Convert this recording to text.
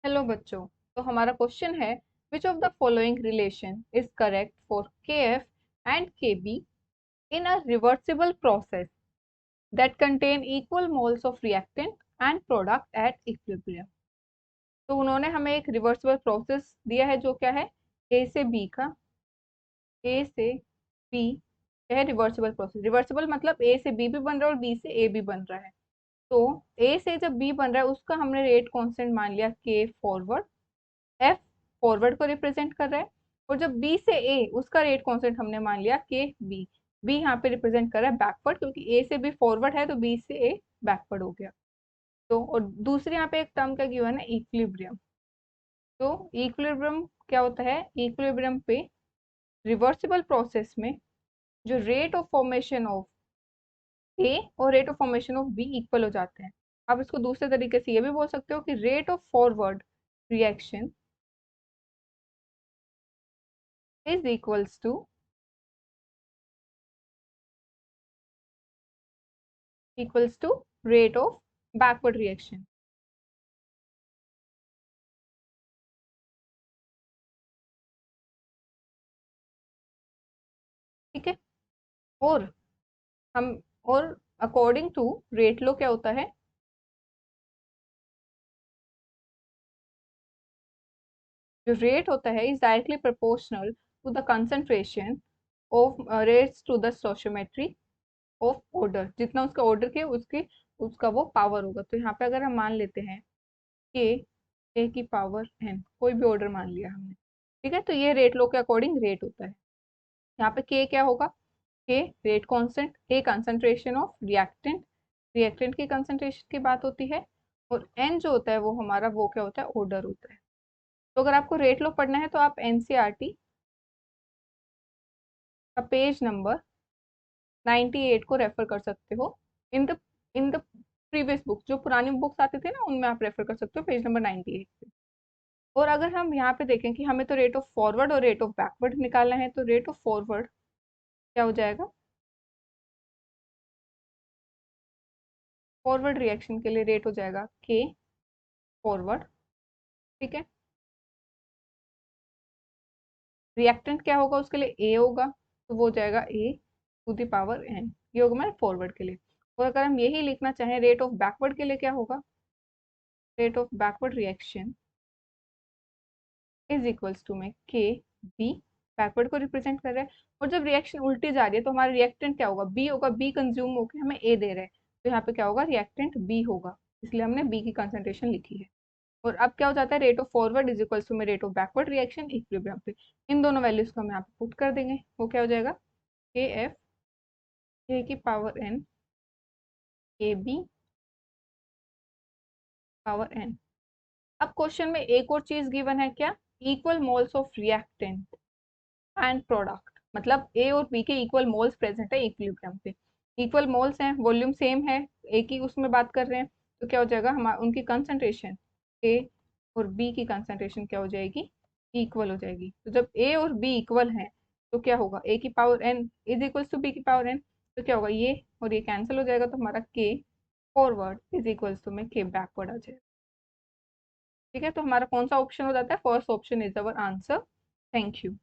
Hello बच्चों। तो हमारा क्वेश्चन है, which of the following relation is correct for के एफ एंड के be in a reversible process that contain equal moles of reactant and product at equilibrium. तो उन्होंने हमें एक रिवर्सिबल प्रोसेस दिया है जो क्या है, ए से बी का, ए से बी है रिवर्सिबल प्रोसेस। रिवर्सिबल मतलब ए से बी भी बन रहा है और बी से ए भी बन रहा है। तो ए से जब बी बन रहा है उसका हमने रेट कांस्टेंट मान लिया के फॉरवर्ड, एफ फॉरवर्ड को रिप्रेजेंट कर रहा है। और जब बी से ए उसका रेट कांस्टेंट हमने मान लिया के बी, बी यहाँ पे रिप्रेजेंट कर रहा है बैकवर्ड, क्योंकि ए से बी फॉरवर्ड है तो बी से ए बैकवर्ड हो गया। तो और दूसरे यहाँ पे एक टर्म क्या गिवन है, इक्विलिब्रियम। तो इक्विलिब्रियम क्या होता है, इक्विलिब्रियम पे रिवर्सिबल प्रोसेस में जो rate of formation of A और rate of formation of B equal हो जाते हैं। आप इसको दूसरे तरीके से ये भी बोल सकते हो कि rate of forward reaction is equals to rate of backward reaction। ठीक है। और हम और अकॉर्डिंग टू रेट लो क्या होता है, जो रेट होता है is directly proportional to the concentration of rates to the stoichiometry of order. जितना उसका ऑर्डर के उसकी उसका वो पावर होगा। तो यहाँ पे अगर हम मान लेते हैं के ए की पावर एन, कोई भी ऑर्डर मान लिया हमने, ठीक है, तो ये रेट लो के अकॉर्डिंग रेट होता है। यहाँ पे के क्या होगा, के rate constant, A concentration of reactant, reactant की कंसंट्रेशन की बात होती है। और एन जो होता है वो हमारा वो क्या होता है, ऑर्डर होता है। तो अगर आपको रेट लो पढ़ना है तो आप एनसीईआरटी का पेज नंबर 98 को रेफर कर सकते हो। इन द प्रीवियस बुक, जो पुरानी बुक्स आते थे ना उनमें आप रेफर कर सकते हो पेज नंबर 98 पे। और अगर हम यहाँ पे देखें कि हमें तो रेट ऑफ फॉरवर्ड और रेट ऑफ बैकवर्ड निकालना है, तो रेट ऑफ फॉरवर्ड क्या हो जाएगा, फॉरवर्ड रिएक्शन के लिए रेट हो जाएगा के फॉरवर्ड। ठीक है। रिएक्टेंट क्या होगा, उसके लिए ए होगा, तो वो हो जाएगा ए टू द पावर एन। ये होगा हमारे फॉरवर्ड के लिए। और अगर हम यही लिखना चाहें रेट ऑफ बैकवर्ड के लिए, क्या होगा, rate of backward reaction is equals to में के बी, बैकवर्ड को रिप्रेजेंट कर रहा है। और जब रिएक्शन उल्टी जा रही है तो हमारा रिएक्टेंट क्या होगा, बी होगा, बी कंज्यूम होकर हमें ए दे रहा है, तो यहाँ पे क्या होगा, रिएक्टेंट बी होगा, इसलिए हमने बी की कंसेंट्रेशन लिखी है। और अब क्या हो जाता है, rate of forward is equals to में rate of backward reaction equilibrium पे। इन दोनों वैल्यूज को हम यहाँ पे पुट कर देंगे, वो क्या हो जाएगा, के एफ ए की power n A B power n. अब क्वेश्चन में एक और चीज गिवन है, क्या, equal moles of reactant and product. मतलब ए और बी के इक्वल मोल्स प्रेजेंट है इक्विलिब्रियम पे। इक्वल मोल्स हैं, वॉल्यूम सेम है, एक ही उसमें बात कर रहे हैं, तो क्या हो जाएगा, हमारा उनकी कंसंट्रेशन ए और बी की कंसंट्रेशन क्या हो जाएगी, इक्वल हो जाएगी। तो जब ए और बी इक्वल हैं तो क्या होगा, ए की power n is equals to B की पावर एन, तो क्या होगा, ये और ये कैंसिल हो जाएगा, तो हमारा के फॉरवर्ड इज इक्वल्स टू में के बैकवर्ड आ जाएगा। ठीक है, तो हमारा कौन सा ऑप्शन हो जाता है, first option is our answer. Thank you.